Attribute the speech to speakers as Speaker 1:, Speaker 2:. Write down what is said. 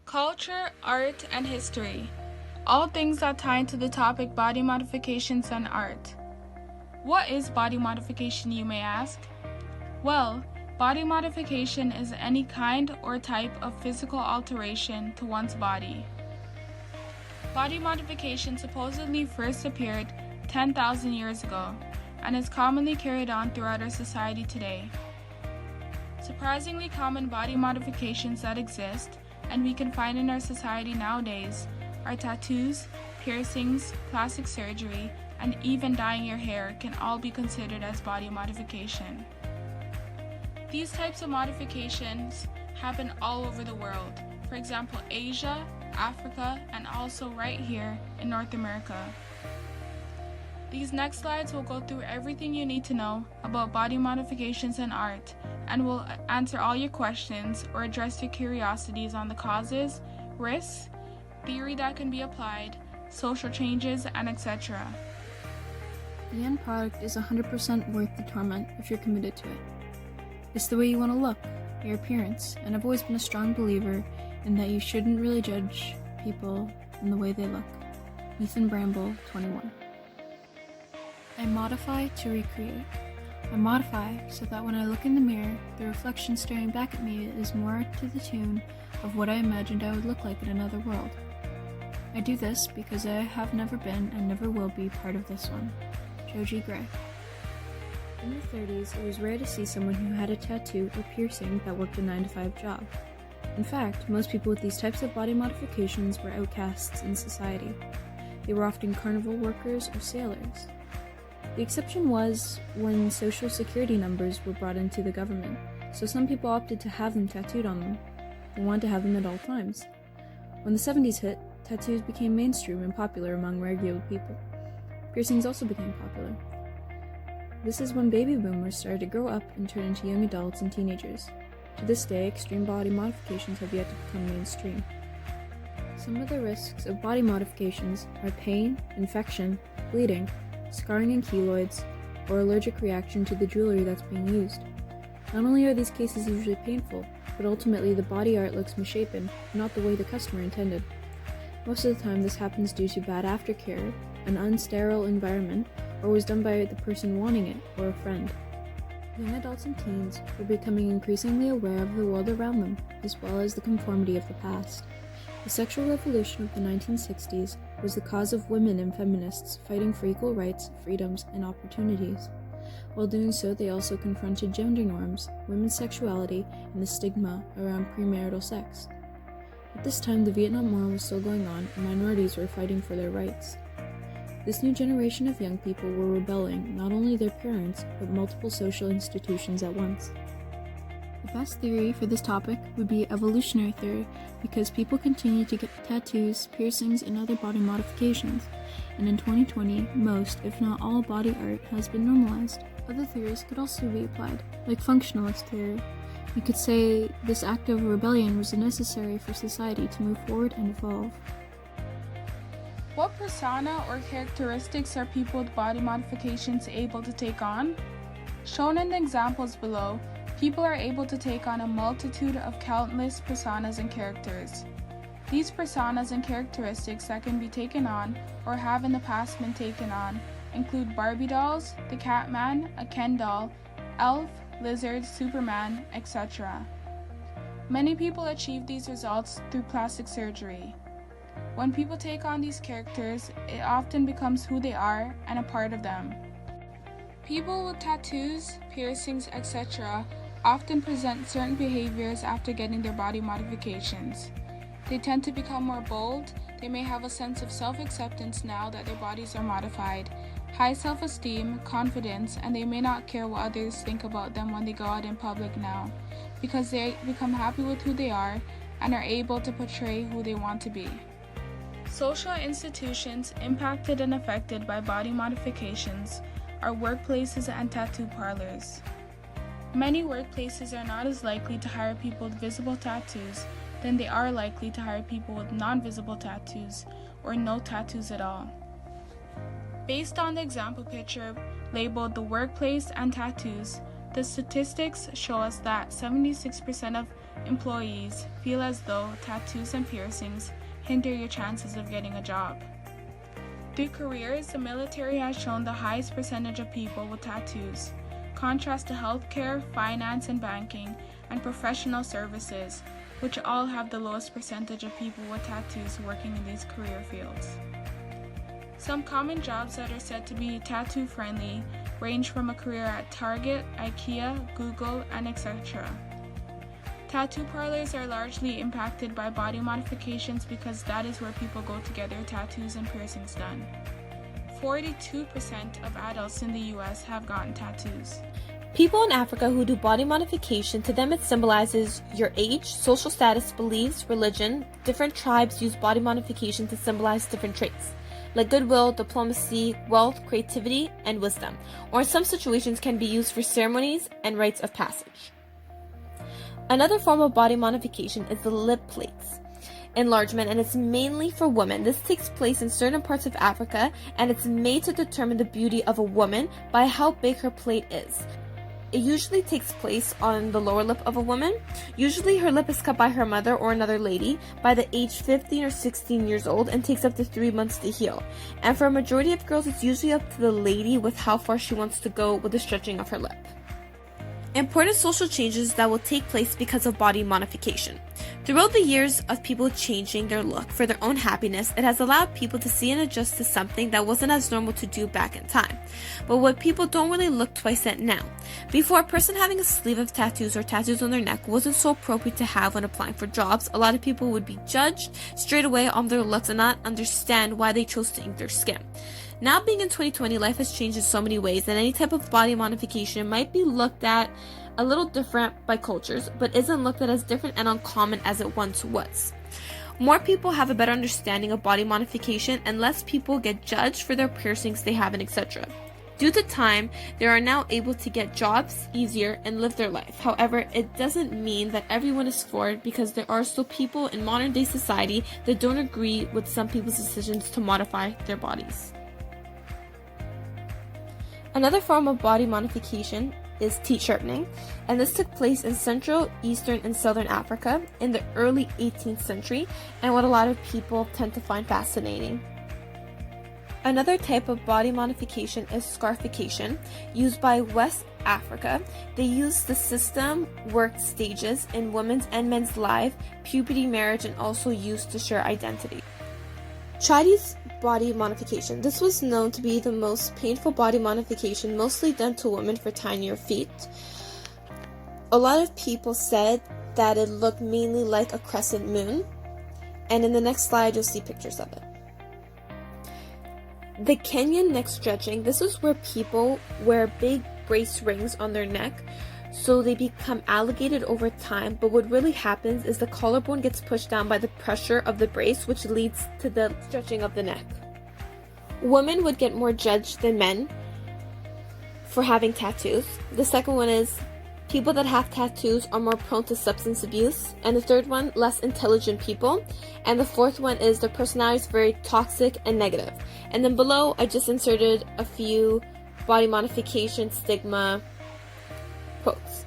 Speaker 1: Culture, art, and history. All things that tie into the topic body modifications and art. What is body modification, you may ask? Well, body modification is any kind or type of physical alteration to one's body. Body modification supposedly first appeared 10,000 years ago and is commonly carried on throughout our society today. Surprisingly common body modifications that exist and we can find in our society nowadays are tattoos, piercings, plastic surgery, and even dyeing your hair can all be considered as body modification. These types of modifications happen all over the world. For example, Asia, Africa, and also right here in North America. These next slides will go through everything you need to know about body modifications and art, and will answer all your questions or address your curiosities on the causes, risks, theory that can be applied, social changes, and etc.
Speaker 2: The end product is 100% worth the torment if you're committed to it. It's the way you want to look, your appearance, and I've always been a strong believer in that you shouldn't really judge people in the way they look. Ethan Bramble, 21. I modify to recreate. I modify so that when I look in the mirror, the reflection staring back at me is more to the tune of what I imagined I would look like in another world. I do this because I have never been and never will be part of this one. Joji Gray. In the 30s, it was rare to see someone who had a tattoo or piercing that worked a 9-to-5 job. In fact, most people with these types of body modifications were outcasts in society. They were often carnival workers or sailors. The exception was when social security numbers were brought into the government, so some people opted to have them tattooed on them. They wanted to have them at all times. When the 70s hit, tattoos became mainstream and popular among regular people. Piercings also became popular. This is when baby boomers started to grow up and turn into young adults and teenagers. To this day, extreme body modifications have yet to become mainstream. Some of the risks of body modifications are pain, infection, bleeding, scarring and keloids, or allergic reaction to the jewelry that's being used. Not only are these cases usually painful, but ultimately the body art looks misshapen, not the way the customer intended. Most of the time this happens due to bad aftercare, an unsterile environment, or was done by the person wanting it or a friend. Young adults and teens were becoming increasingly aware of the world around them, as well as the conformity of the past. The sexual revolution of the 1960s was the cause of women and feminists fighting for equal rights, freedoms, and opportunities. While doing so, they also confronted gender norms, women's sexuality, and the stigma around premarital sex. At this time, the Vietnam War was still going on, and minorities were fighting for their rights. This new generation of young people were rebelling not only their parents, but multiple social institutions at once. The best theory for this topic would be evolutionary theory, because people continue to get tattoos, piercings, and other body modifications, and in 2020, most, if not all, body art has been normalized. Other theories could also be applied, like functionalist theory. You could say this act of rebellion was necessary for society to move forward and evolve.
Speaker 1: What persona or characteristics are people with body modifications able to take on? Shown in the examples below, people are able to take on a multitude of countless personas and characters. These personas and characteristics that can be taken on or have in the past been taken on include Barbie dolls, the Catman, a Ken doll, Elf, Lizard, Superman, etc. Many people achieve these results through plastic surgery. When people take on these characters, it often becomes who they are and a part of them. People with tattoos, piercings, etc. often present certain behaviors after getting their body modifications. They tend to become more bold, they may have a sense of self-acceptance now that their bodies are modified, high self-esteem, confidence, and they may not care what others think about them when they go out in public now, because they become happy with who they are and are able to portray who they want to be. Social institutions impacted and affected by body modifications are workplaces and tattoo parlors. Many workplaces are not as likely to hire people with visible tattoos than they are likely to hire people with non-visible tattoos or no tattoos at all. Based on the example picture labeled "The Workplace and Tattoos," the statistics show us that 76% of employees feel as though tattoos and piercings hinder your chances of getting a job. Through careers, the military has shown the highest percentage of people with tattoos, contrast to healthcare, finance and banking, and professional services, which all have the lowest percentage of people with tattoos working in these career fields. Some common jobs that are said to be tattoo-friendly range from a career at Target, IKEA, Google, and etc. Tattoo parlors are largely impacted by body modifications because that is where people go to get their tattoos and piercings done. 42% of adults in the US have gotten tattoos.
Speaker 3: People in Africa who do body modification, to them it symbolizes your age, social status, beliefs, religion. Different tribes use body modification to symbolize different traits, like goodwill, diplomacy, wealth, creativity, and wisdom, or in some situations can be used for ceremonies and rites of passage. Another form of body modification is the lip plates enlargement, and it's mainly for women. This takes place in certain parts of Africa, and it's made to determine the beauty of a woman by how big her plate is. It usually takes place on the lower lip of a woman. Usually her lip is cut by her mother or another lady by the age 15 or 16 years old and takes up to 3 months to heal. And for a majority of girls, it's usually up to the lady with how far she wants to go with the stretching of her lip. Important social changes that will take place because of body modification. Throughout the years of people changing their look for their own happiness, it has allowed people to see and adjust to something that wasn't as normal to do back in time, but what people don't really look twice at now. Before, a person having a sleeve of tattoos or tattoos on their neck wasn't so appropriate to have when applying for jobs. A lot of people would be judged straight away on their looks and not understand why they chose to ink their skin. Now, being in 2020, life has changed in so many ways, and any type of body modification might be looked at a little different by cultures, but isn't looked at as different and uncommon as it once was. More people have a better understanding of body modification, and less people get judged for their piercings they have and etc. Due to time, they are now able to get jobs easier and live their life. However, it doesn't mean that everyone is for it, because there are still people in modern day society that don't agree with some people's decisions to modify their bodies. Another form of body modification is teeth sharpening, and this took place in Central, Eastern, and Southern Africa in the early 18th century, and what a lot of people tend to find fascinating. Another type of body modification is scarification, used by West Africa. They use the system worked stages in women's and men's life, puberty, marriage, and also used to share identity. Chinese body modification. This was known to be the most painful body modification, mostly done to women for tinier feet. A lot of people said that it looked mainly like a crescent moon, and in the next slide you'll see pictures of it. The Kenyan neck stretching. This is where people wear big brace rings on their neck so they become elongated over time, but what really happens is the collarbone gets pushed down by the pressure of the brace, which leads to the stretching of the neck. Women would get more judged than men for having tattoos. The second one is people that have tattoos are more prone to substance abuse. And the third one, less intelligent people. And the fourth one is their personality is very toxic and negative. And then below, I just inserted a few body modification stigma quotes.